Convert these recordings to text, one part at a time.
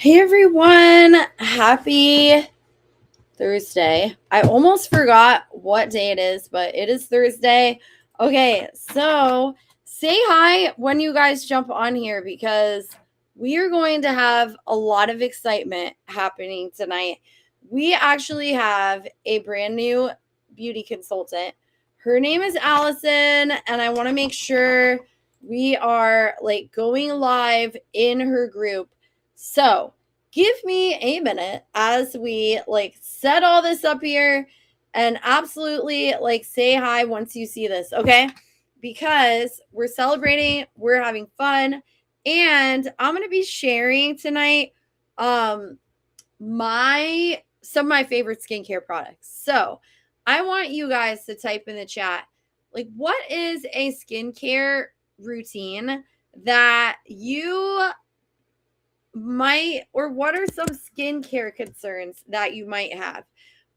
Hey everyone, happy Thursday. I almost forgot what day it is, but it is Thursday. Okay, so say hi when you guys jump on here because we are going to have a lot of excitement happening tonight. We actually have a brand new beauty consultant. Her name is Allison, and I want to make sure we are like going live in her group. So, give me a minute as we like set all this up here and absolutely like say hi once you see this, okay? Because we're celebrating, we're having fun, and I'm going to be sharing tonight um my some of my favorite skincare products. So, I want you guys to type in the chat like what is a skincare routine that you might, or what are some skincare concerns that you might have?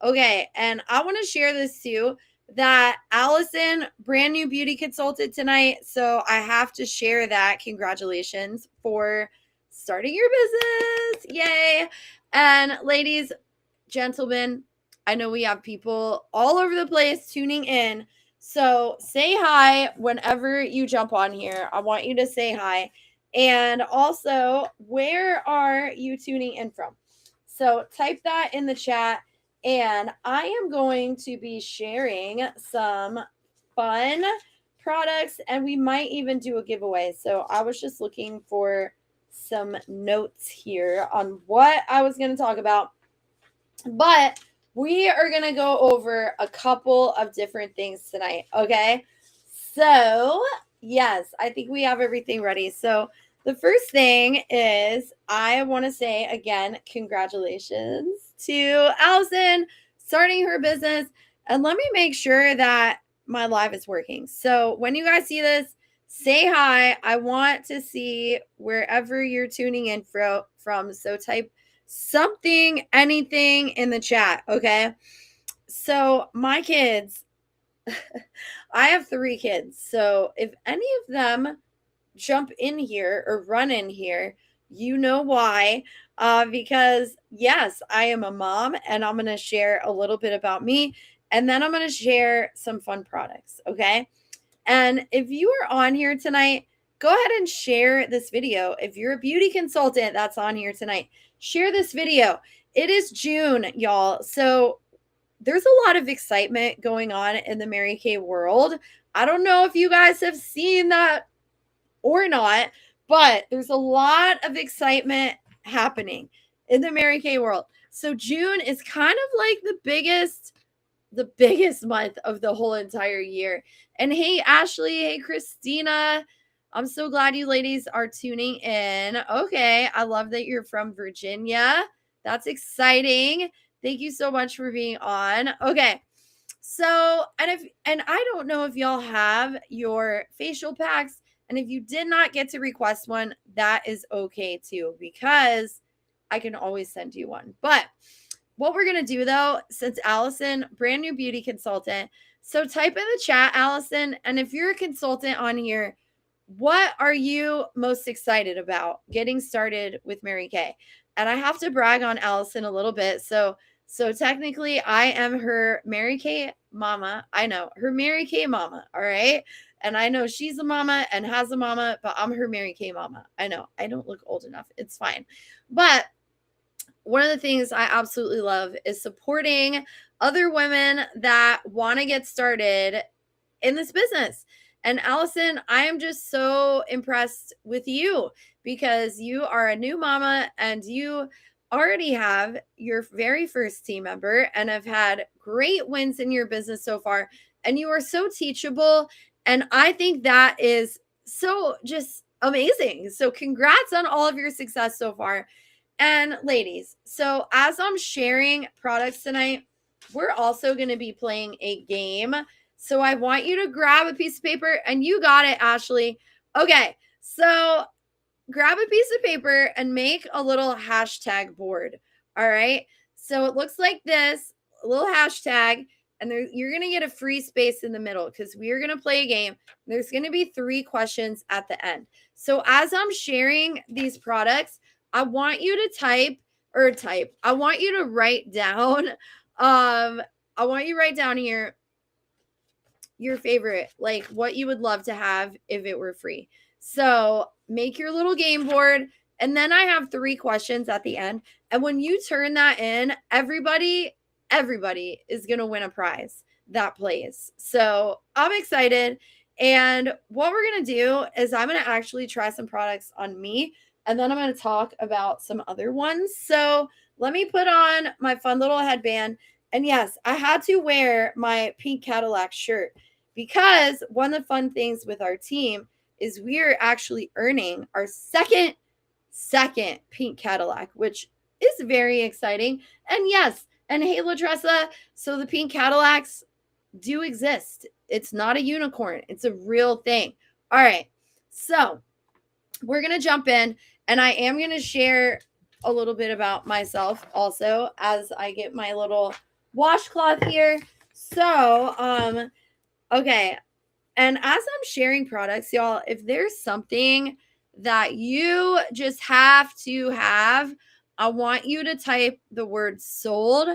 Okay, and I want to share this too that Allison, brand new beauty consultant tonight. So I have to share that. Congratulations for starting your business. Yay. And ladies, gentlemen, I know we have people all over the place tuning in. So say hi whenever you jump on here. I want you to say hi. And also, where are you tuning in from? So type that in the chat. And I am going to be sharing some fun products, and we might even do a giveaway. So I was just looking for some notes here on what I was going to talk about, but we are going to go over a couple of different things tonight, okay? So, yes, I think we have everything ready. So, the first thing is I want to say again, congratulations to Allison starting her business. And let me make sure that my live is working. So, when you guys see this, say hi. I want to see wherever you're tuning in from. So, type something, anything in the chat, okay? So, my kids, I have 3 kids. So, if any of them jump in here or run in here, you know why. Because, yes, I am a mom, and I'm going to share a little bit about me, and then I'm going to share some fun products, okay? And if you are on here tonight, go ahead and share this video. If you're a beauty consultant that's on here tonight, share this video. It is June, y'all. So there's a lot of excitement going on in the Mary Kay world. I don't know if you guys have seen that or not, but there's a lot of excitement happening in the Mary Kay world. So June is kind of like the biggest month of the whole entire year. And hey, Ashley, hey, Christina, I'm so glad you ladies are tuning in. Okay, I love that you're from Virginia. That's exciting. Thank you so much for being on. Okay. So, and I don't know if y'all have your facial packs, and if you did not get to request one, that is okay too, because I can always send you one. But what we're going to do though, since Allison, brand new beauty consultant, so type in the chat, Allison, and if you're a consultant on here, what are you most excited about getting started with Mary Kay? And I have to brag on Allison a little bit. So technically I am her Mary Kay mama. I know, her Mary Kay mama, all right? And I know she's a mama and has a mama, but I'm her Mary Kay mama. I know, I don't look old enough. It's fine. But one of the things I absolutely love is supporting other women that want to get started in this business. And Allison, I am just so impressed with you because you are a new mama and you already have your very first team member and have had great wins in your business so far. And you are so teachable. And I think that is so just amazing. So, congrats on all of your success so far. And ladies, so as I'm sharing products tonight, we're also going to be playing a game. So I want you to grab a piece of paper, and you got it, Ashley. Okay, so grab a piece of paper and make a little hashtag board. All right. So it looks like this, a little hashtag, and you're going to get a free space in the middle because we are going to play a game. There's going to be 3 questions at the end. So as I'm sharing these products, I want you to I want you to write down, I want you to write down here your favorite, like what you would love to have if it were free. So make your little game board. And then I have 3 questions at the end. And when you turn that in, everybody is going to win a prize that plays. So I'm excited. And what we're going to do is I'm going to actually try some products on me. And then I'm going to talk about some other ones. So let me put on my fun little headband. And yes, I had to wear my pink Cadillac shirt because one of the fun things with our team is we are actually earning our second pink Cadillac, which is very exciting. And yes, and hey, Ladressa, so the pink Cadillacs do exist. It's not a unicorn. It's a real thing. All right. So we're going to jump in, and I am going to share a little bit about myself also as I get my little washcloth here. So, okay. And as I'm sharing products, y'all, if there's something that you just have to have, I want you to type the word sold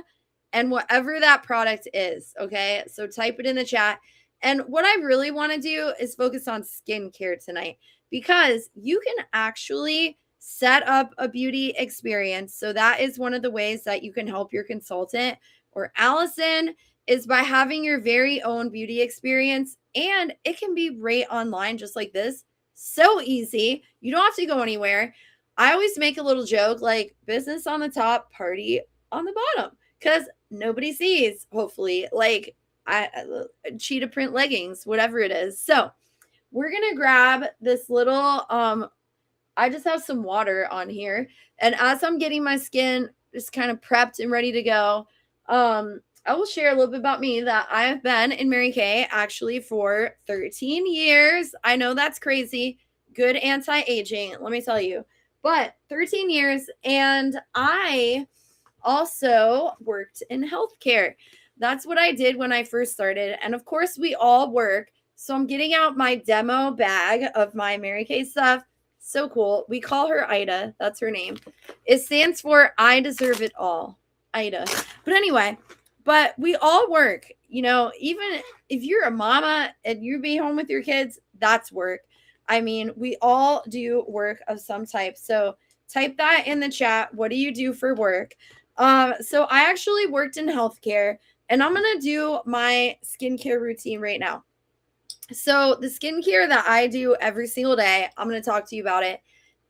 and whatever that product is. Okay. So type it in the chat. And what I really want to do is focus on skincare tonight because you can actually set up a beauty experience. So that is one of the ways that you can help your consultant or Allison is by having your very own beauty experience. And it can be right online just like this. So easy. You don't have to go anywhere. I always make a little joke like business on the top, party on the bottom, because nobody sees, hopefully, like cheetah print leggings, whatever it is. So we're going to grab this little, I just have some water on here. And as I'm getting my skin just kind of prepped and ready to go, I will share a little bit about me that I have been in Mary Kay actually for 13 years. I know that's crazy. Good anti-aging, let me tell you. But 13 years, and I also worked in healthcare. That's what I did when I first started. And of course, we all work. So I'm getting out my demo bag of my Mary Kay stuff. So cool. We call her Ida. That's her name. It stands for I deserve it all. Ida. But anyway, but we all work, you know, even if you're a mama and you be home with your kids, that's work. I mean, we all do work of some type. So type that in the chat. What do you do for work? So I actually worked in healthcare, and I'm going to do my skincare routine right now. So the skincare that I do every single day, I'm going to talk to you about it,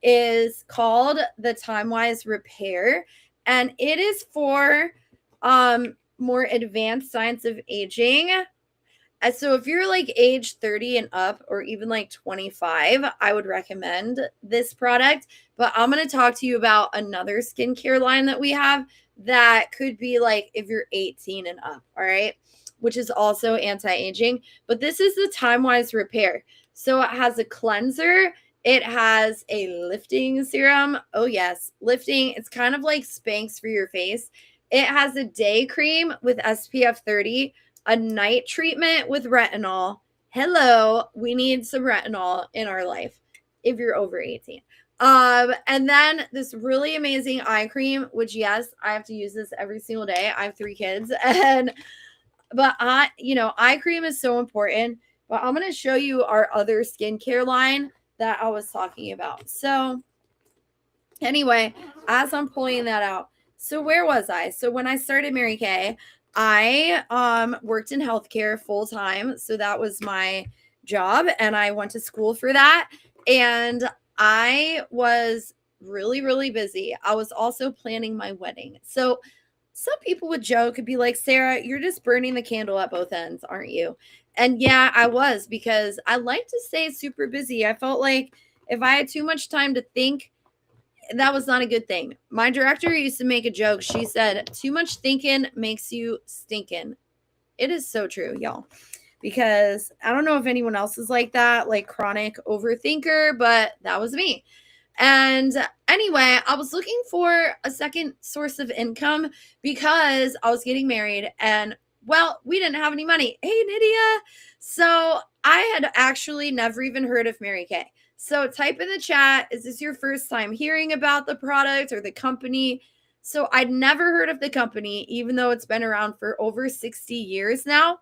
is called the TimeWise Repair. And it is for more advanced science of aging. So if you're like age 30 and up, or even like 25, I would recommend this product. But I'm going to talk to you about another skincare line that we have that could be like if you're 18 and up. All right. Which is also anti-aging. But this is the TimeWise Repair. So it has a cleanser. It has a lifting serum. Oh, yes. Lifting. It's kind of like Spanx for your face. It has a day cream with SPF 30, a night treatment with retinol. Hello, we need some retinol in our life if you're over 18. And then this really amazing eye cream, which yes, I have to use this every single day. I have 3 kids, but eye cream is so important. But I'm going to show you our other skincare line that I was talking about. So anyway, as I'm pulling that out, so where was I? So when I started Mary Kay, I worked in healthcare full time. So that was my job, and I went to school for that. And I was really, really busy. I was also planning my wedding. So some people would joke and be like, Sarah, you're just burning the candle at both ends, aren't you? And yeah, I was, because I like to stay super busy. I felt like if I had too much time to think, that was not a good thing. My director used to make a joke. She said, too much thinking makes you stinking. It is so true, y'all. Because I don't know if anyone else is like that, like chronic overthinker, but that was me. And anyway, I was looking for a second source of income because I was getting married, and well, we didn't have any money. Hey, Nydia. So I had actually never even heard of Mary Kay. So type in the chat, is this your first time hearing about the product or the company? So I'd never heard of the company, even though it's been around for over 60 years now.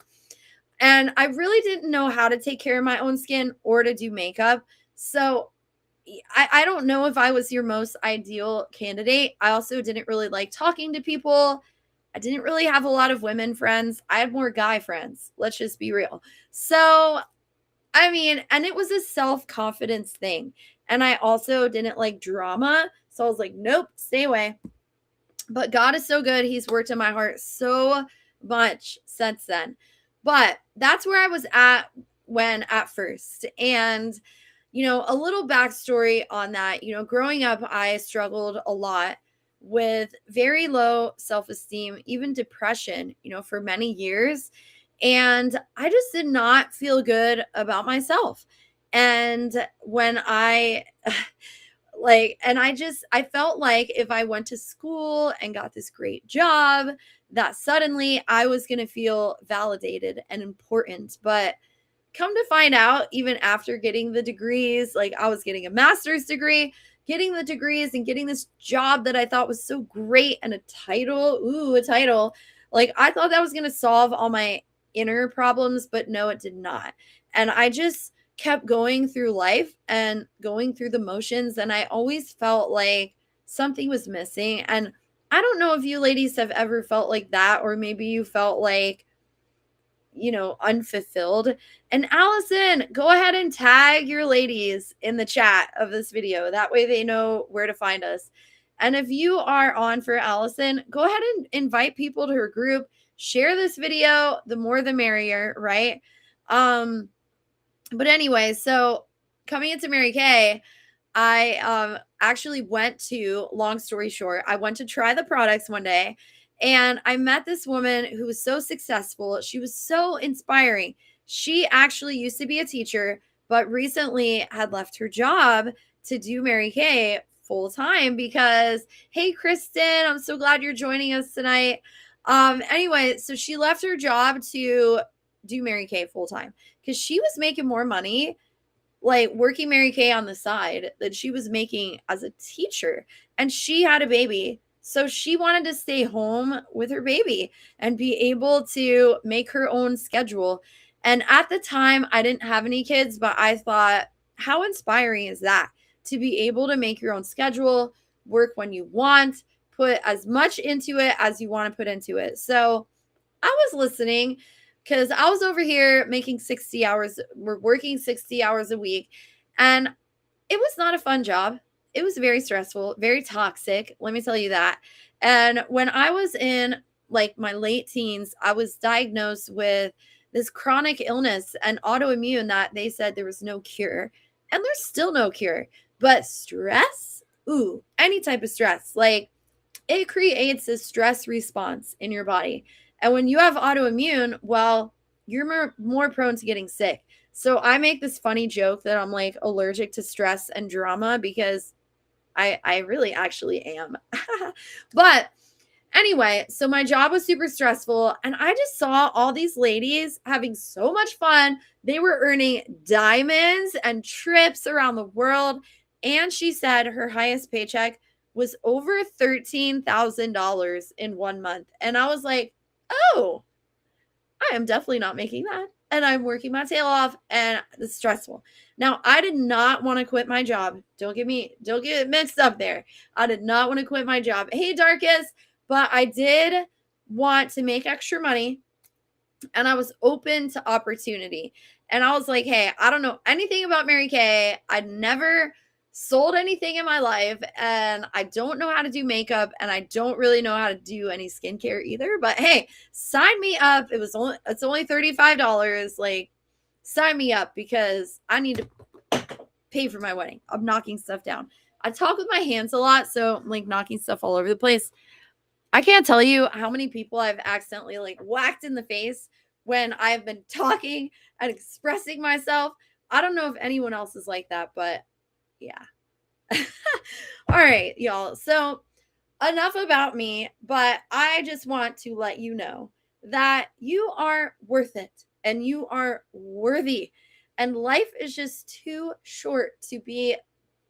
And I really didn't know how to take care of my own skin or to do makeup. So I don't know if I was your most ideal candidate. I also didn't really like talking to people. I didn't really have a lot of women friends. I had more guy friends. Let's just be real. So, I mean, and it was a self confidence thing. And I also didn't like drama. So I was like, nope, stay away. But God is so good. He's worked in my heart so much since then. But that's where I was at when at first. And, a little backstory on that. Growing up, I struggled a lot with very low self esteem, even depression, for many years. And I just did not feel good about myself. And when I felt like if I went to school and got this great job, that suddenly I was going to feel validated and important. But come to find out, even after getting the degrees, like I was getting a master's degree, getting the degrees and getting this job that I thought was so great and a title. Like I thought that was going to solve all my inner problems, but no, it did not. And I just kept going through life and going through the motions. And I always felt like something was missing. And I don't know if you ladies have ever felt like that, or maybe you felt like, unfulfilled. And Allison, go ahead and tag your ladies in the chat of this video. That way they know where to find us. And if you are on for Allison, go ahead and invite people to her group. Share this video. The more the merrier, right? But anyway, so coming into Mary Kay, I actually went to, long story short, I went to try the products one day and I met this woman who was so successful. She was so inspiring. She actually used to be a teacher, but recently had left her job to do Mary Kay full time because, hey, Kristen, I'm so glad you're joining us tonight. Anyway, so she left her job to do Mary Kay full time because she was making more money like working Mary Kay on the side that she was making as a teacher. And she had a baby. So she wanted to stay home with her baby and be able to make her own schedule. And at the time, I didn't have any kids, but I thought, how inspiring is that to be able to make your own schedule, work when you want, put as much into it as you want to put into it. So I was listening because I was over here making 60 hours, we're working 60 hours a week. And it was not a fun job. It was very stressful, very toxic. Let me tell you that. And when I was in like my late teens, I was diagnosed with this chronic illness and autoimmune that they said there was no cure. And there's still no cure. But stress, any type of stress, like it creates a stress response in your body. And when you have autoimmune, well, you're more prone to getting sick. So I make this funny joke that I'm like allergic to stress and drama because I really actually am. But anyway, so my job was super stressful and I just saw all these ladies having so much fun. They were earning diamonds and trips around the world. And she said her highest paycheck was over $13,000 in 1 month. And I was like, oh, I am definitely not making that. And I'm working my tail off and it's stressful. Now, I did not want to quit my job. Don't get it mixed up there. I did not want to quit my job. Hey, Darkest, but I did want to make extra money and I was open to opportunity. And I was like, hey, I don't know anything about Mary Kay. I'd never sold anything in my life and I don't know how to do makeup and I don't really know how to do any skincare either. But hey, sign me up. It's only $35. Like, sign me up because I need to pay for my wedding. I'm knocking stuff down. I talk with my hands a lot, so I'm like knocking stuff all over the place. I can't tell you how many people I've accidentally like whacked in the face when I've been talking and expressing myself. I don't know if anyone else is like that, but yeah. All right, y'all. So enough about me, but I just want to let you know that you are worth it and you are worthy. And life is just too short to be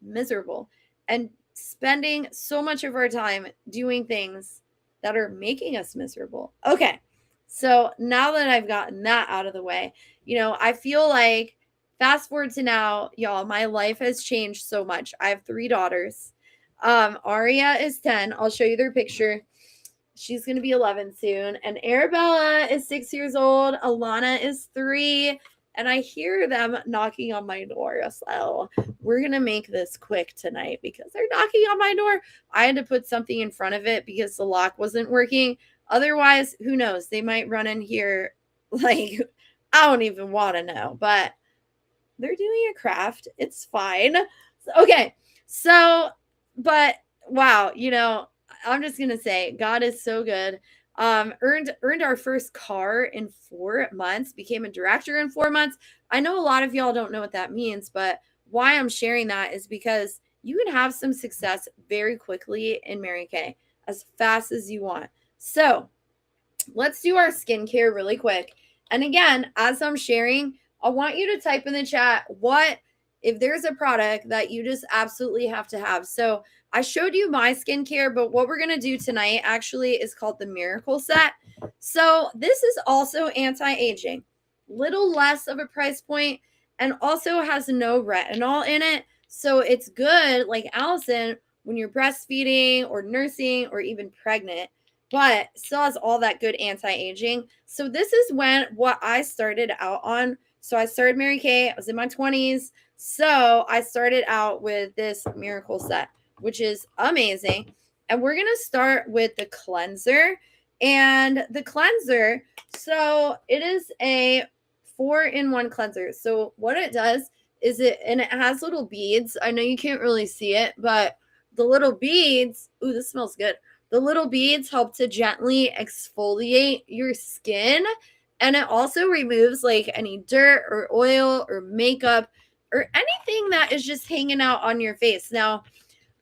miserable and spending so much of our time doing things that are making us miserable. Okay. So now that I've gotten that out of the way, I feel like fast forward to now, y'all, my life has changed so much. I have 3 daughters. Aria is 10. I'll show you their picture. She's going to be 11 soon. And Arabella is 6 years old. Alana is 3. And I hear them knocking on my door. So we're going to make this quick tonight because they're knocking on my door. I had to put something in front of it because the lock wasn't working. Otherwise, who knows? They might run in here like, I don't even want to know. But they're doing a craft. It's fine. Okay. So, but wow, I'm just gonna say God is so good. Earned our first car in 4 months, became a director in 4 months. I know a lot of y'all don't know what that means, but why I'm sharing that is because you can have some success very quickly in Mary Kay, as fast as you want. So let's do our skincare really quick. And again, as I'm sharing, I want you to type in the chat if there's a product that you just absolutely have to have. So I showed you my skincare, but what we're going to do tonight actually is called the Miracle Set. So this is also anti-aging, little less of a price point, and also has no retinol in it. So it's good, like Allison, when you're breastfeeding or nursing or even pregnant, but still has all that good anti-aging. So this is what I started out on. So I started Mary Kay. I was in my 20s. So I started out with this Miracle Set, which is amazing. And we're going to start with the cleanser. And the cleanser, so it is a 4-in-1 cleanser. So what it does is it has little beads. I know you can't really see it, but the little beads, ooh, this smells good. The little beads help to gently exfoliate your skin. And it also removes like any dirt or oil or makeup or anything that is just hanging out on your face. Now,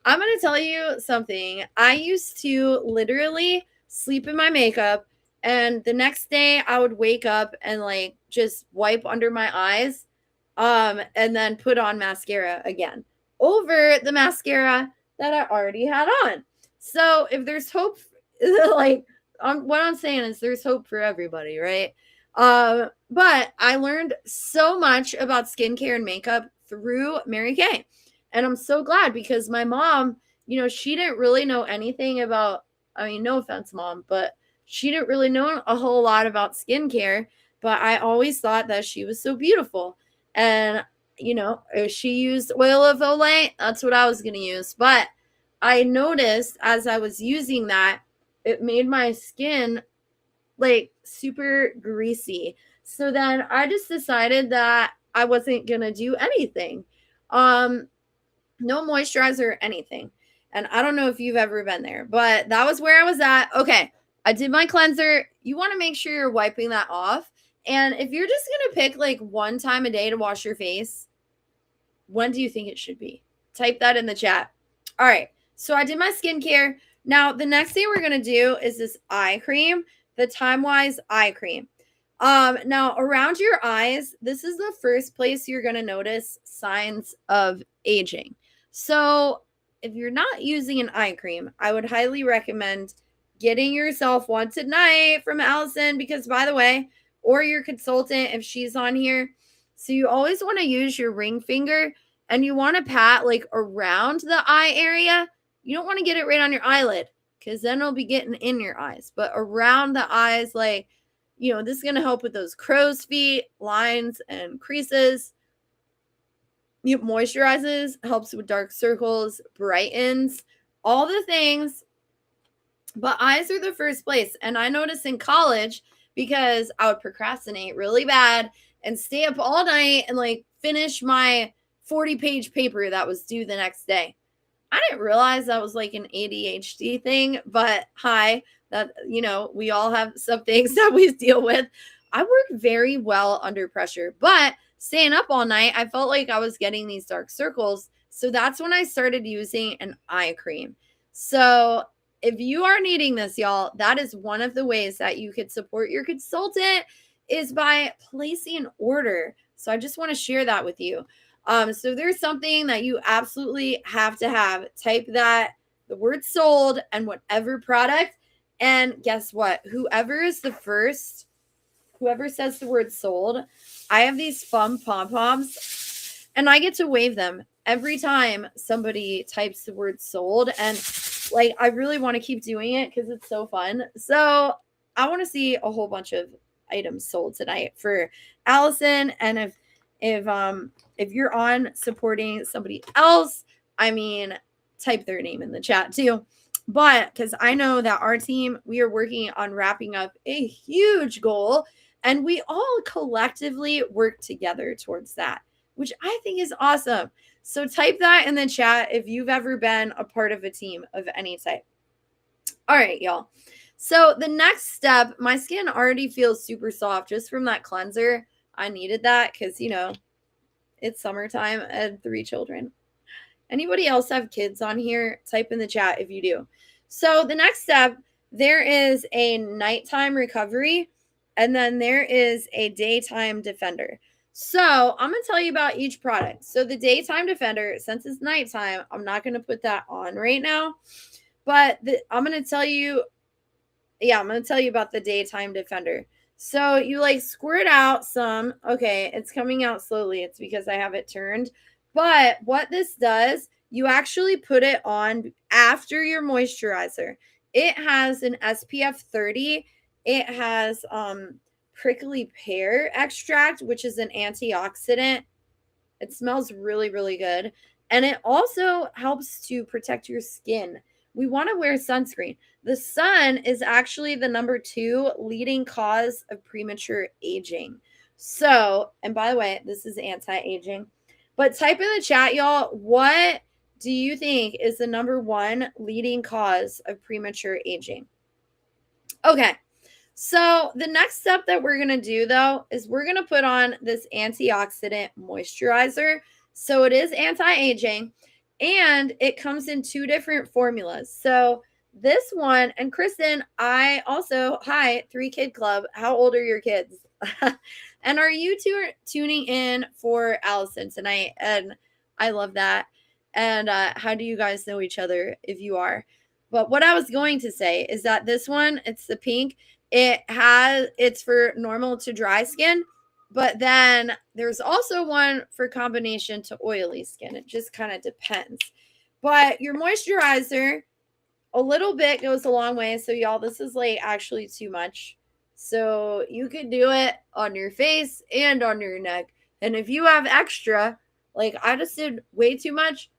I'm going to tell you something. I used to literally sleep in my makeup, and the next day I would wake up and like just wipe under my eyes and then put on mascara again over the mascara that I already had on. So if there's hope, like what I'm saying is there's hope for everybody, right? But I learned so much about skincare and makeup through Mary Kay. And I'm so glad because my mom, she didn't really know anything about, no offense, mom, but she didn't really know a whole lot about skincare. But I always thought that she was so beautiful. And, if she used oil of Olay, that's what I was going to use. But I noticed as I was using that, it made my skin like super greasy. So then I just decided that I wasn't going to do anything. No moisturizer or anything. And I don't know if you've ever been there, but that was where I was at. Okay, I did my cleanser. You want to make sure you're wiping that off. And if you're just going to pick like one time a day to wash your face, when do you think it should be? Type that in the chat. All right, so I did my skincare. Now, the next thing we're going to do is this eye cream, the TimeWise eye cream. Now around your eyes, this is the first place you're going to notice signs of aging. So if you're not using an eye cream, I would highly recommend getting yourself one tonight from Allison, because by the way, or your consultant, if she's on here. So you always want to use your ring finger and you want to pat like around the eye area. You don't want to get it right on your eyelid because then it'll be getting in your eyes, but around the eyes, like, this is going to help with those crow's feet, lines, and creases. It moisturizes, helps with dark circles, brightens, all the things. But eyes are the first place. And I noticed in college, because I would procrastinate really bad and stay up all night and like finish my 40-page paper that was due the next day. I didn't realize that was like an ADHD thing, but that, we all have some things that we deal with. I work very well under pressure, but staying up all night, I felt like I was getting these dark circles. So that's when I started using an eye cream. So if you are needing this, y'all, that is one of the ways that you could support your consultant is by placing an order. So I just want to share that with you. So there's something that you absolutely have to have. Type that, the word sold, and whatever product. And guess what? Whoever is the first, whoever says the word sold, I have these fun pom-poms and I get to wave them every time somebody types the word sold. And like, I really want to keep doing it because it's so fun. So I want to see a whole bunch of items sold tonight for Allison. And if you're on supporting somebody else, I mean, type their name in the chat too. But because I know that our team, we are working on wrapping up a huge goal, and we all collectively work together towards that, which I think is awesome. So type that in the chat if you've ever been a part of a team of any type. All right, y'all. So the next step, my skin already feels super soft just from that cleanser. I needed that because, you know, it's summertime and 3 children. Anybody else have kids on here? Type in the chat if you do. So the next step, there is a nighttime recovery, and then there is a daytime defender. So I'm going to tell you about each product. So the daytime defender, since it's nighttime, I'm not going to put that on right now. But I'm going to tell you, I'm going to tell you about the daytime defender. So you like squirt out some. Okay, it's coming out slowly. It's because I have it turned. But what this does, you actually put it on after your moisturizer. It has an SPF 30. It has prickly pear extract, which is an antioxidant. It smells really, really good. And it also helps to protect your skin. We want to wear sunscreen. The sun is actually the number 2 leading cause of premature aging. So, and by the way, this is anti-aging. But type in the chat, y'all, what do you think is the number 1 leading cause of premature aging? Okay. So the next step that we're going to do, though, is we're going to put on this antioxidant moisturizer. So it is anti-aging, and it comes in 2 different formulas. So this one, and Kristen, I also, hi, 3 Kid Club. How old are your kids? And are you tuning in for Allison tonight? And I love that. And how do you guys know each other if you are? But what I was going to say is that this one, it's the pink. It's for normal to dry skin, but then there's also one for combination to oily skin. It just kind of depends. But your moisturizer, a little bit goes a long way. So y'all, this is like actually too much. So you could do it on your face and on your neck. And if you have extra, like I just did way too much.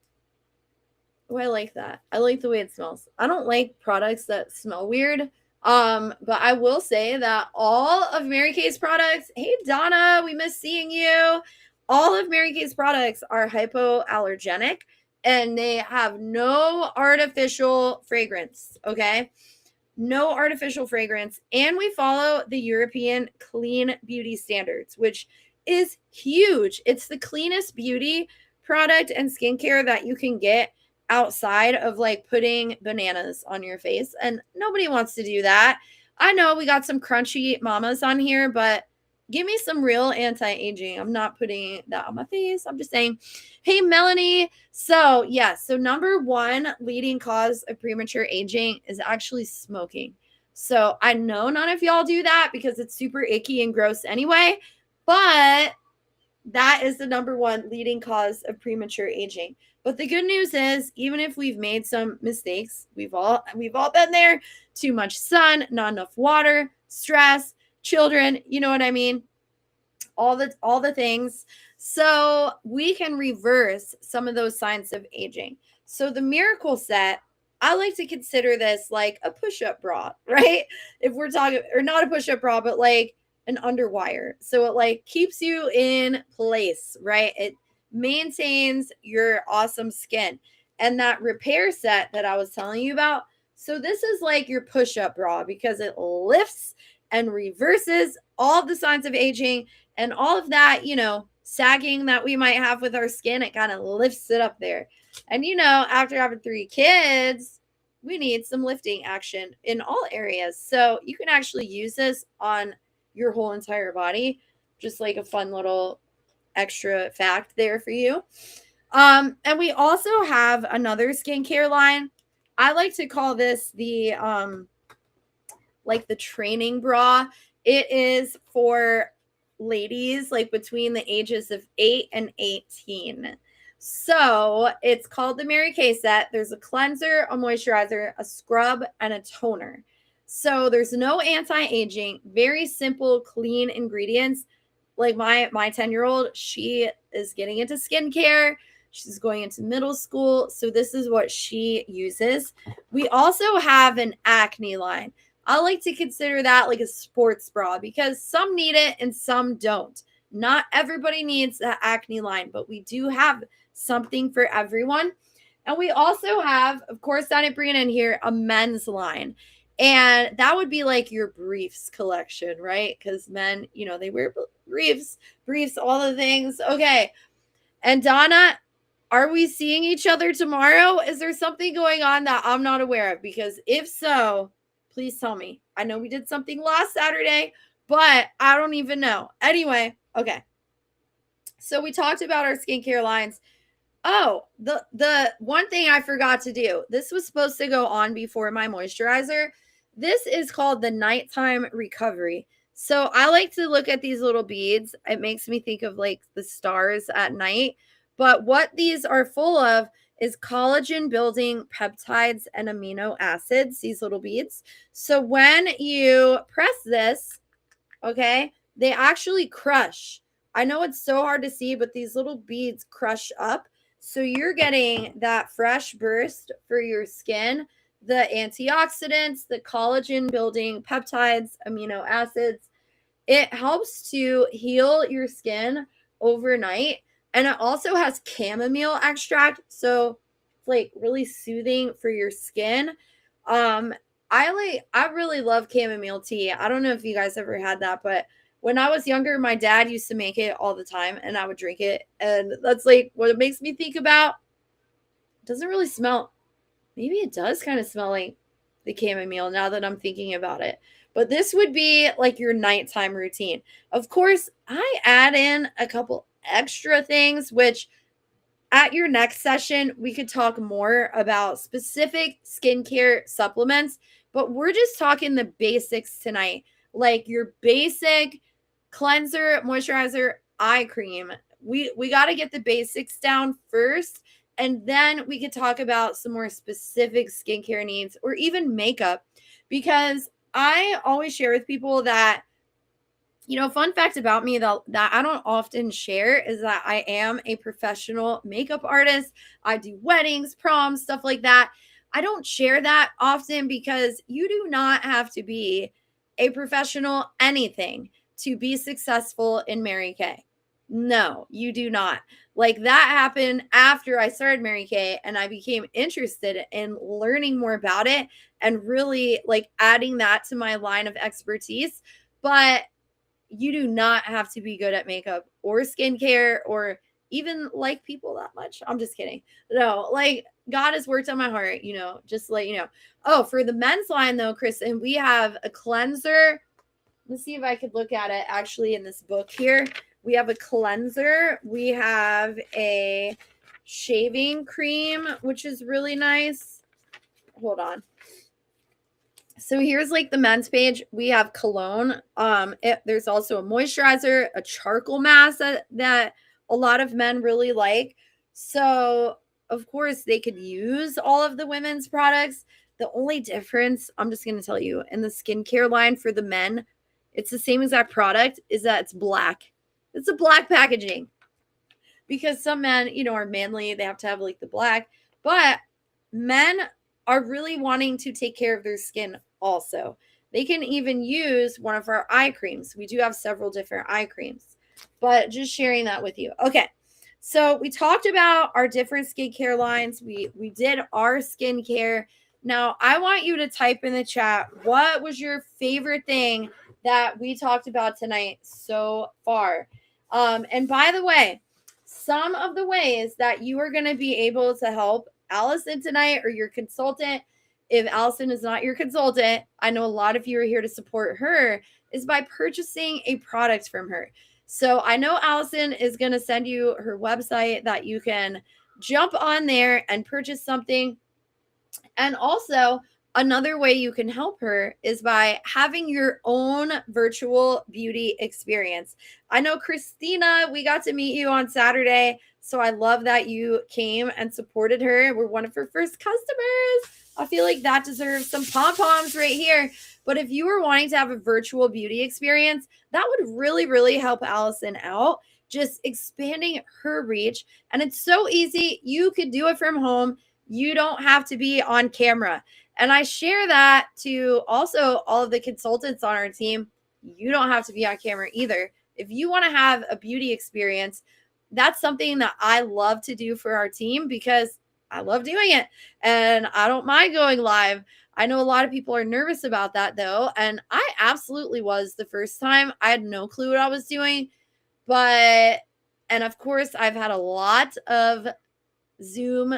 Oh, I like that. I like the way it smells. I don't like products that smell weird. But I will say that all of Mary Kay's products, hey Donna, we miss seeing you. All of Mary Kay's products are hypoallergenic and they have no artificial fragrance, okay? No artificial fragrance. And we follow the European Clean Beauty Standards, which is huge. It's the cleanest beauty product and skincare that you can get outside of like putting bananas on your face. And nobody wants to do that. I know we got some crunchy mamas on here, but give me some real anti-aging. I'm not putting that on my face. I'm just saying, hey, Melanie. So, so number 1 leading cause of premature aging is actually smoking. So I know none of y'all do that because it's super icky and gross anyway, but that is the number 1 leading cause of premature aging. But the good news is, even if we've made some mistakes, we've all been there. Too much sun, not enough water, stress, children, you know what I mean? All the things. So we can reverse some of those signs of aging. So the Miracle Set, I like to consider this like a push-up bra, right? If we're talking, or not a push-up bra, but like an underwire. So it like keeps you in place, right? It maintains your awesome skin. And that repair set that I was telling you about, so this is like your push-up bra because it lifts and reverses all the signs of aging and all of that, you know, sagging that we might have with our skin. It kind of lifts it up there. And you know, after having 3 kids, we need some lifting action in all areas. So you can actually use this on your whole entire body, just like a fun little extra fact there for you. And we also have another skincare line. I like to call this the like the training bra. It is for ladies like between the ages of 8 and 18. So it's called the Mary Kay set. There's a cleanser, a moisturizer, a scrub, and a toner. So there's no anti-aging, very simple, clean ingredients. Like my 10-year-old, she is getting into skincare. She's going into middle school. So this is what she uses. We also have an acne line. I like to consider that like a sports bra because some need it and some don't. Not everybody needs the acne line, but we do have something for everyone. And we also have, of course, I didn't bring it in here, a men's line. And that would be like your briefs collection, right? Because men, they wear briefs, all the things. Okay. And Donna, are we seeing each other tomorrow? Is there something going on that I'm not aware of? Because if so, please tell me. I know we did something last Saturday, but I don't even know. Anyway, okay. So we talked about our skincare lines. Oh, the one thing I forgot to do. This was supposed to go on before my moisturizer. This is called the Nighttime Recovery. So I like to look at these little beads. It makes me think of like the stars at night. But what these are full of is collagen building peptides and amino acids, these little beads. So when you press this, okay, they actually crush. I know it's so hard to see, but these little beads crush up. So you're getting that fresh burst for your skin, the antioxidants, the collagen building peptides, amino acids. It helps to heal your skin overnight. And it also has chamomile extract. So it's like really soothing for your skin. I really love chamomile tea. I don't know if you guys ever had that, but when I was younger, my dad used to make it all the time and I would drink it. And that's like what it makes me think about. It doesn't really smell. Maybe it does kind of smell like the chamomile now that I'm thinking about it. But this would be like your nighttime routine. Of course, I add in a couple extra things, which at your next session, we could talk more about specific skincare supplements, but we're just talking the basics tonight, like your basic cleanser, moisturizer, eye cream. We got to get the basics down first, and then we could talk about some more specific skincare needs or even makeup, because I always share with people that fun fact about me that I don't often share is that I am a professional makeup artist. I do weddings, proms, stuff like that. I don't share that often because you do not have to be a professional anything to be successful in Mary Kay. No, you do not. Like that happened after I started Mary Kay and I became interested in learning more about it and really like adding that to my line of expertise. But you do not have to be good at makeup or skincare or even like people that much. I'm just kidding. No, like God has worked on my heart, just to let you know. Oh, for the men's line though, Kristen, we have a cleanser. Let's see if I could look at it actually in this book here. We have a cleanser. We have a shaving cream, which is really nice. Hold on. So here's like the men's page. We have cologne. There's also a moisturizer, a charcoal mask that a lot of men really like. So of course they could use all of the women's products. The only difference, I'm just going to tell you, in the skincare line for the men, it's the same exact product, is that it's black. It's a black packaging because some men, are manly. They have to have like the black, but men are really wanting to take care of their skin also. They can even use one of our eye creams. We do have several different eye creams, but just sharing that with you. Okay. So we talked about our different skincare lines. We did our skincare. Now I want you to type in the chat, what was your favorite thing that we talked about tonight so far? And by the way, some of the ways that you are going to be able to help Allison tonight or your consultant, if Allison is not your consultant, I know a lot of you are here to support her, is by purchasing a product from her. So I know Allison is going to send you her website that you can jump on there and purchase something. And also, another way you can help her is by having your own virtual beauty experience. I know Christina, we got to meet you on Saturday. So I love that you came and supported her. We're one of her first customers. I feel like that deserves some pom poms right here. But if you were wanting to have a virtual beauty experience, that would really, really help Allison out. Just expanding her reach. And it's so easy. You could do it from home. You don't have to be on camera. And I share that to also all of the consultants on our team. You don't have to be on camera either. If you want to have a beauty experience, that's something that I love to do for our team because I love doing it and I don't mind going live. I know a lot of people are nervous about that though. And I absolutely was the first time. I had no clue what I was doing. And of course, I've had a lot of Zoom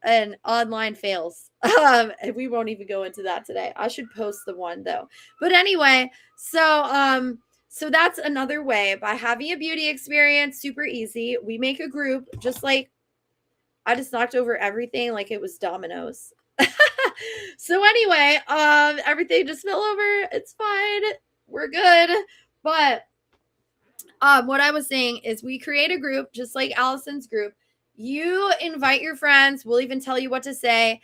and online fails. And we won't even go into that today. I should post the one though. But anyway, so that's another way by having a beauty experience, super easy. We make a group, just like I just knocked over everything like it was dominoes. So anyway, everything just fell over. It's fine. We're good. But what I was saying is we create a group just like Allison's group. You invite your friends. We'll even tell you what to say.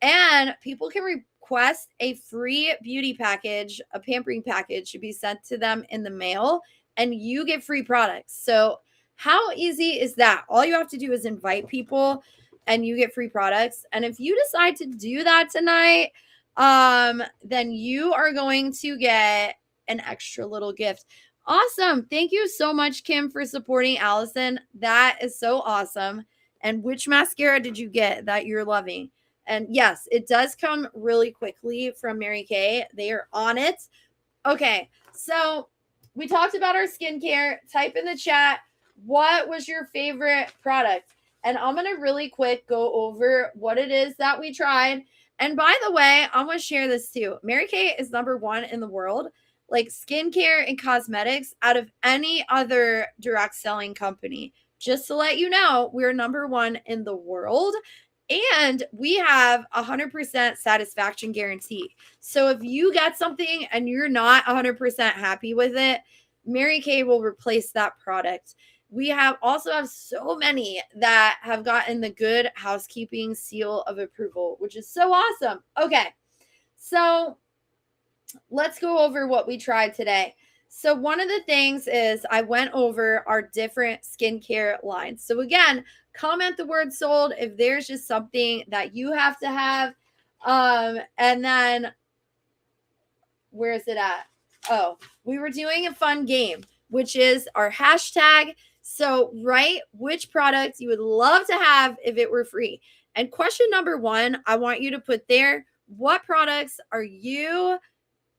And people can request a free beauty package, a pampering package should be sent to them in the mail, and you get free products. So how easy is that? All you have to do is invite people and you get free products. And if you decide to do that tonight, then you are going to get an extra little gift. Awesome. Thank you so much, Kim, for supporting Allison. That is so awesome. And which mascara did you get that you're loving? And yes, it does come really quickly from Mary Kay. They are on it. Okay, so we talked about our skincare. Type in the chat, what was your favorite product? And I'm going to really quick go over what it is that we tried. And by the way, I'm going to share this too. Mary Kay is #1 in the world, like skincare and cosmetics, out of any other direct selling company. Just to let you know, we're #1 in the world. And we have 100% satisfaction guarantee. So if you get something and you're not 100% happy with it, Mary Kay will replace that product. We also have so many that have gotten the Good Housekeeping seal of approval, which is so awesome. Okay, so let's go over what we tried today. So one of the things is I went over our different skincare lines. So again, comment the word sold if there's just something that you have to have. And then where is it at? Oh, we were doing a fun game, which is our hashtag. So write which products you would love to have if it were free. And question number 1, I want you to put there, what products are you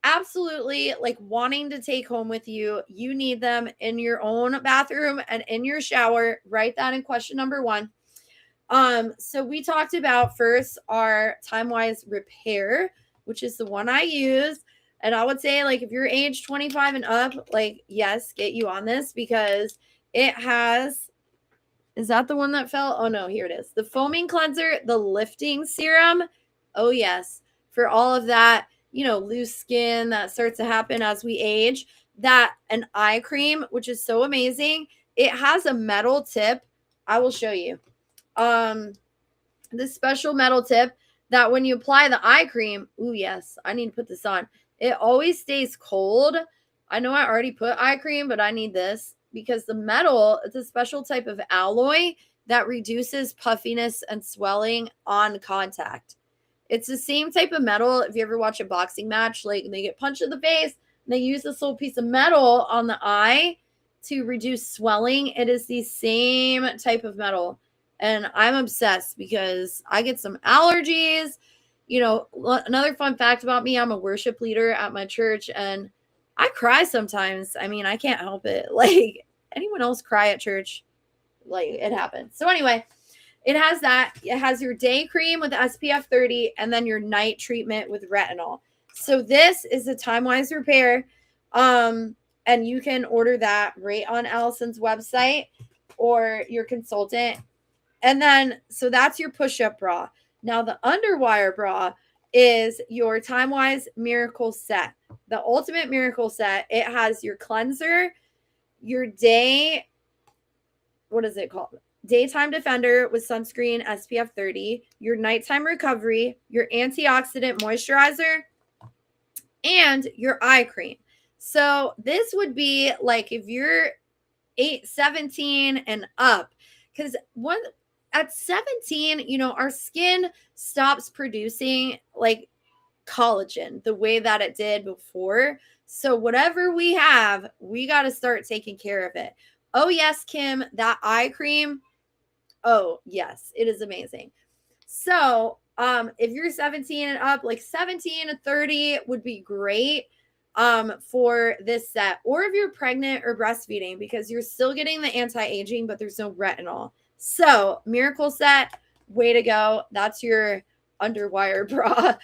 absolutely like wanting to take home with you? You need them in your own bathroom and in your shower. Write that in question number 1. So we talked about first our Time-Wise Repair, which is the one I use. And I would say, like, if you're age 25 and up, like, yes, get you on this because it has, is that the one that fell? Oh no, here it is. The foaming cleanser, the lifting serum. Oh yes. For all of that, loose skin that starts to happen as we age, that an eye cream, which is so amazing. It has a metal tip. I will show you. This special metal tip that when you apply the eye cream, ooh, yes, I need to put this on. It always stays cold. I know I already put eye cream, but I need this because the metal, it's a special type of alloy that reduces puffiness and swelling on contact. It's the same type of metal. If you ever watch a boxing match, like they get punched in the face and they use this little piece of metal on the eye to reduce swelling. It is the same type of metal. And I'm obsessed because I get some allergies. Another fun fact about me, I'm a worship leader at my church and I cry sometimes. I mean, I can't help it. Like, anyone else cry at church? Like, it happens. So anyway, it has that. It has your day cream with SPF 30 and then your night treatment with retinol. So this is a Time-Wise Repair. And And you can order that right on Allison's website or your consultant. And then, so that's your push-up bra. Now, the underwire bra is your Time-Wise Miracle Set. The Ultimate Miracle Set. It has your cleanser, your what is it called? Daytime Defender with sunscreen SPF 30, your nighttime recovery, your antioxidant moisturizer, and your eye cream. So this would be like if you're 17 and up, because at 17, our skin stops producing like collagen the way that it did before. So whatever we have, we got to start taking care of it. Oh yes, Kim, that eye cream. Oh yes, it is amazing. So if you're 17 and up, like 17 to 30 would be great for this set. Or if you're pregnant or breastfeeding, because you're still getting the anti-aging, but there's no retinol. So Miracle Set, way to go. That's your underwire bra.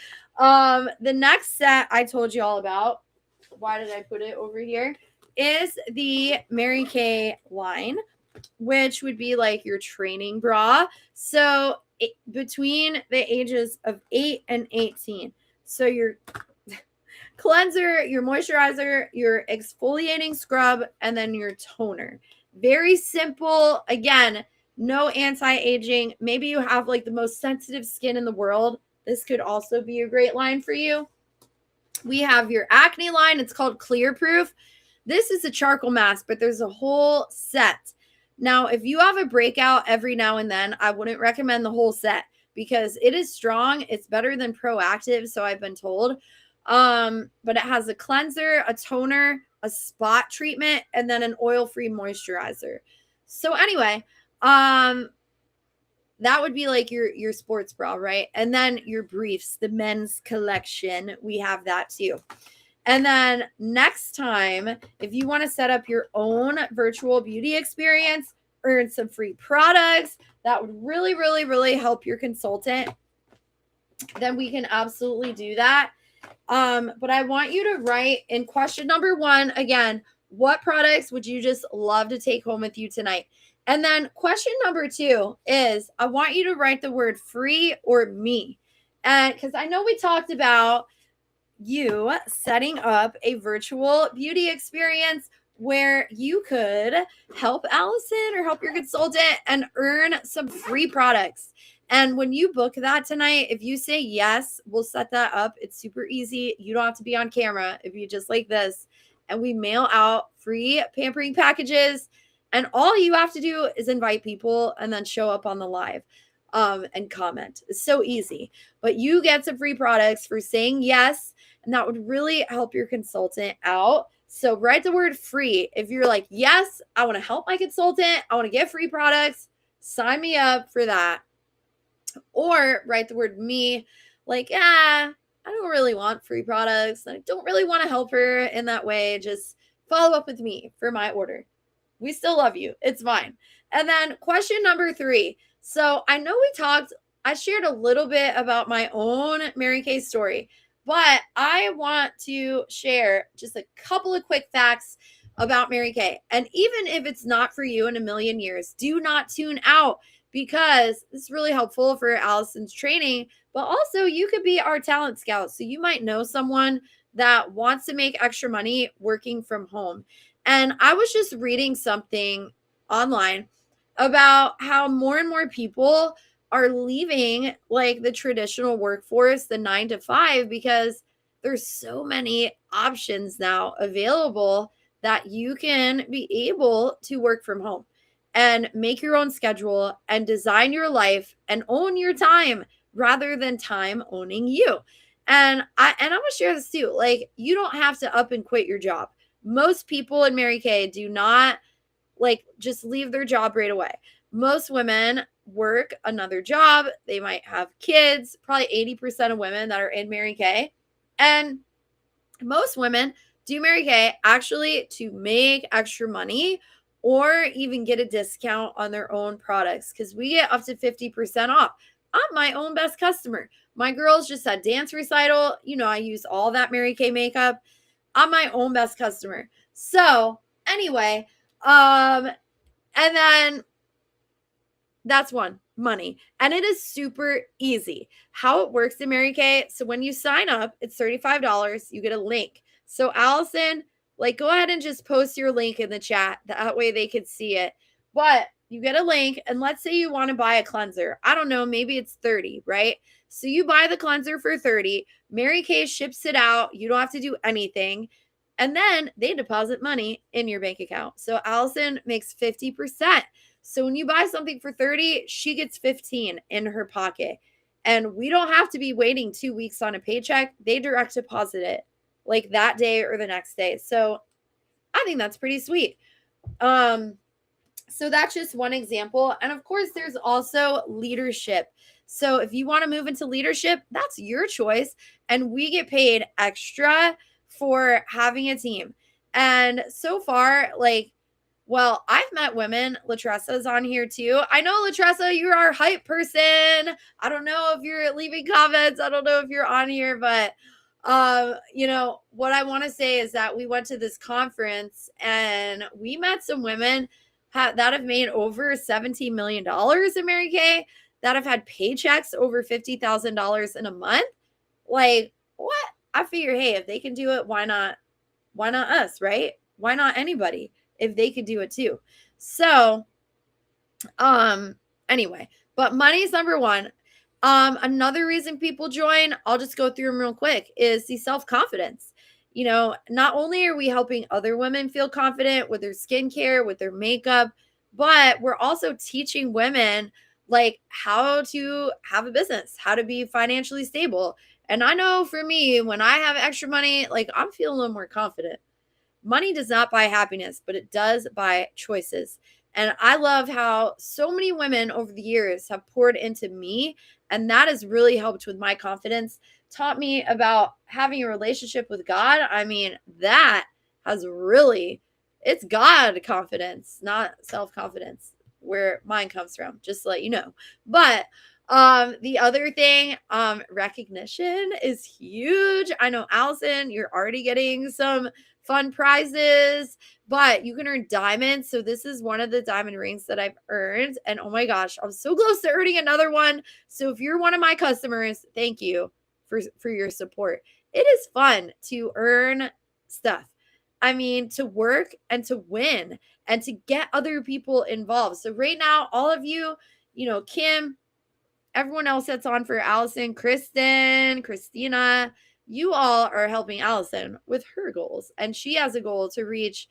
The next set I told you all about, why did I put it over here, is the Mary Kay line, which would be like your training bra. So between the ages of 8 and 18. So your cleanser, your moisturizer, your exfoliating scrub, and then your toner. Very simple. Again, no anti-aging. Maybe you have like the most sensitive skin in the world. This could also be a great line for you. We have your acne line. It's called Clear Proof. This is a charcoal mask, but there's a whole set. Now, if you have a breakout every now and then, I wouldn't recommend the whole set because it is strong. It's better than Proactive, so I've been told. But it has a cleanser, a toner, a spot treatment, and then an oil-free moisturizer. So anyway, that would be like your sports bra, right? And then your briefs, the men's collection, we have that too. And then next time, if you want to set up your own virtual beauty experience, earn some free products, that would really, really, really help your consultant, then we can absolutely do that. But I want you to write in question number 1, again, what products would you just love to take home with you tonight? And then question number 2 is I want you to write the word free or me. And because I know we talked about you setting up a virtual beauty experience where you could help Allison or help your consultant and earn some free products. And when you book that tonight, if you say yes, we'll set that up. It's super easy. You don't have to be on camera if you just like this. And we mail out free pampering packages. And all you have to do is invite people and then show up on the live and comment. It's so easy. But you get some free products for saying yes. And that would really help your consultant out. So write the word free. If you're like, yes, I want to help my consultant, I want to get free products, sign me up for that. Or write the word me, like, I don't really want free products. I don't really want to help her in that way. Just follow up with me for my order. We still love you. It's fine. And then question number 3. So I know I shared a little bit about my own Mary Kay story, but I want to share just a couple of quick facts about Mary Kay. And even if it's not for you in a million years, do not tune out because it's really helpful for Allison's training, but also you could be our talent scout. So you might know someone that wants to make extra money working from home. And I was just reading something online about how more and more people are leaving like the traditional workforce, the 9 to 5, because there's so many options now available that you can be able to work from home and make your own schedule and design your life and own your time rather than time owning you. And I'm going to share this too. Like, you don't have to up and quit your job. Most people in Mary Kay do not like just leave their job right away. Most women work another job. They might have kids, probably 80% of women that are in Mary Kay. And most women do Mary Kay actually to make extra money or even get a discount on their own products because we get up to 50% off. I'm my own best customer. My girls just had dance recital. I use all that Mary Kay makeup. I'm my own best customer. So anyway, and then that's one, money. And it is super easy. How it works in Mary Kay. So when you sign up, it's $35. You get a link. So Allison, like, go ahead and just post your link in the chat. That way they could see it. But you get a link, and let's say you want to buy a cleanser. I don't know, maybe it's 30, right? So you buy the cleanser for 30. Mary Kay ships it out. You don't have to do anything. And then they deposit money in your bank account. So Allison makes 50%. So when you buy something for 30, she gets 15 in her pocket. And we don't have to be waiting 2 weeks on a paycheck. They direct deposit it like that day or the next day. So I think that's pretty sweet. So that's just one example. And of course, there's also leadership. So if you want to move into leadership, that's your choice. And we get paid extra for having a team. And so far, like, well, I've met women. Latressa's on here too. I know, Latressa, you're our hype person. I don't know if you're leaving comments. I don't know if you're on here, but what I want to say is that we went to this conference and we met some women that have made over $17 million in Mary Kay, that have had paychecks over $50,000 in a month. Like, what? I figure, hey, if they can do it, why not? Why not us, right? Why not anybody if they could do it too? So, anyway, but money's number one. Another reason people join, I'll just go through them real quick, is the self-confidence. Not only are we helping other women feel confident with their skincare, with their makeup, but we're also teaching women like how to have a business, how to be financially stable. And I know for me, when I have extra money, like, I'm feeling a little more confident. Money does not buy happiness, but it does buy choices. And I love how so many women over the years have poured into me, and that has really helped with my confidence, taught me about having a relationship with God. I mean, that has really, it's God confidence, not self-confidence, where mine comes from, just to let you know. But the other thing, recognition is huge. I know, Allison, you're already getting some fun prizes, but you can earn diamonds. So this is one of the diamond rings that I've earned. And oh my gosh, I'm so close to earning another one. So if you're one of my customers, thank you for your support. It is fun to earn stuff. I mean, to work and to win and to get other people involved. So right now, all of you, Kim, everyone else that's on for Allison, Kristen, Christina, you all are helping Allison with her goals. And she has a goal to reach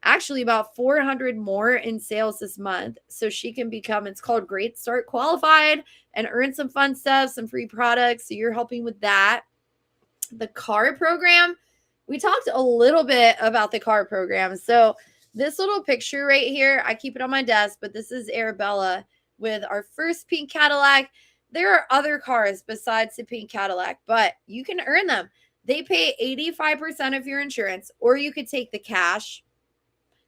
actually about 400 more in sales this month, so she can become, it's called Great Start Qualified, and earn some fun stuff, some free products. So you're helping with that. The CAR program, we talked a little bit about the CAR program. So this little picture right here, I keep it on my desk, but this is Arabella with our first pink Cadillac. There are other cars besides the pink Cadillac, but you can earn them. They pay 85% of your insurance, or you could take the cash.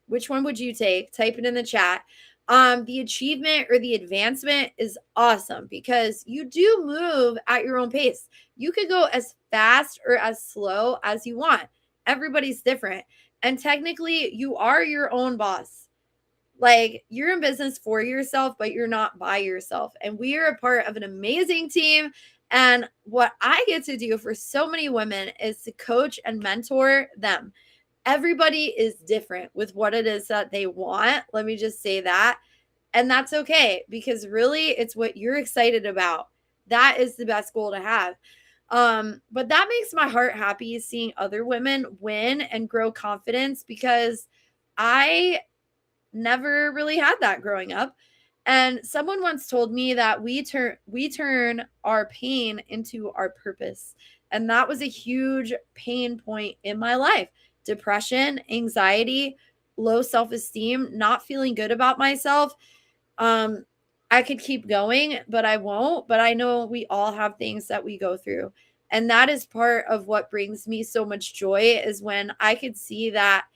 Which one would you take? Type it in the chat. The achievement or the advancement is awesome because you do move at your own pace. You could go as fast or as slow as you want. Everybody's different. And technically, you are your own boss. Like, you're in business for yourself, but you're not by yourself. And we are a part of an amazing team. And what I get to do for so many women is to coach and mentor them. Everybody is different with what it is that they want. Let me just say that. And that's okay, because really it's what you're excited about. That is the best goal to have. But that makes my heart happy, seeing other women win and grow confidence, because I never really had that growing up. And someone once told me that we turn our pain into our purpose. And that was a huge pain point in my life. Depression, anxiety, low self-esteem, not feeling good about myself. I could keep going, but I won't. But I know we all have things that we go through. And that is part of what brings me so much joy, is when I could see that,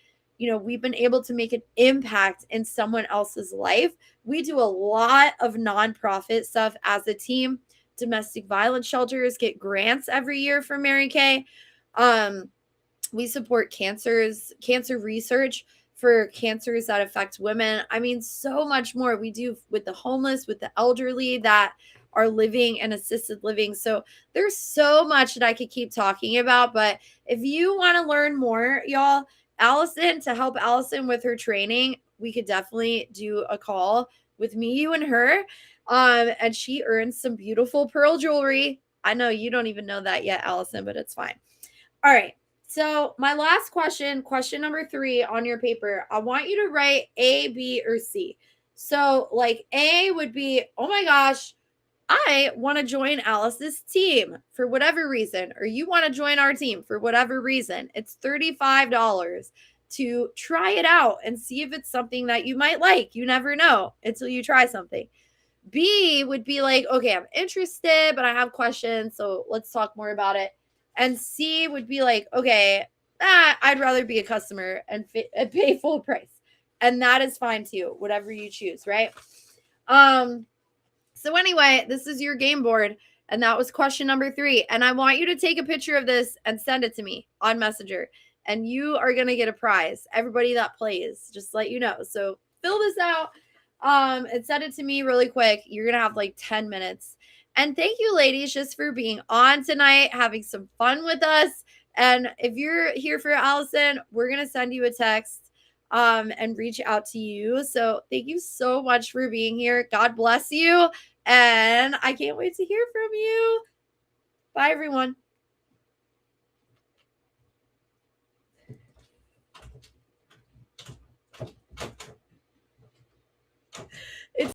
we've been able to make an impact in someone else's life. We do a lot of nonprofit stuff as a team. Domestic violence shelters get grants every year from Mary Kay. We support cancer research for cancers that affect women. I mean, so much more. We do with the homeless, with the elderly that are living in assisted living. So there's so much that I could keep talking about. But if you want to learn more, y'all, Allison, to help Allison with her training, we could definitely do a call with me, you, and her. And she earns some beautiful pearl jewelry. I know you don't even know that yet, Allison, but it's fine. All right. So my last question number 3 on your paper, I want you to write A, B, or C. So like A would be, oh my gosh, I want to join Alice's team for whatever reason, or you want to join our team for whatever reason. It's $35 to try it out and see if it's something that you might like. You never know until you try something. B would be like, okay, I'm interested, but I have questions. So let's talk more about it. And C would be like, okay, I'd rather be a customer and pay full price. And that is fine too, whatever you choose, right? So anyway, this is your game board. And that was question number 3. And I want you to take a picture of this and send it to me on Messenger. And you are going to get a prize. Everybody that plays, just let you know. So fill this out and send it to me really quick. You're going to have like 10 minutes. And thank you, ladies, just for being on tonight, having some fun with us. And if you're here for Allison, we're going to send you a text and reach out to you. So thank you so much for being here. God bless you. And I can't wait to hear from you. Bye, everyone.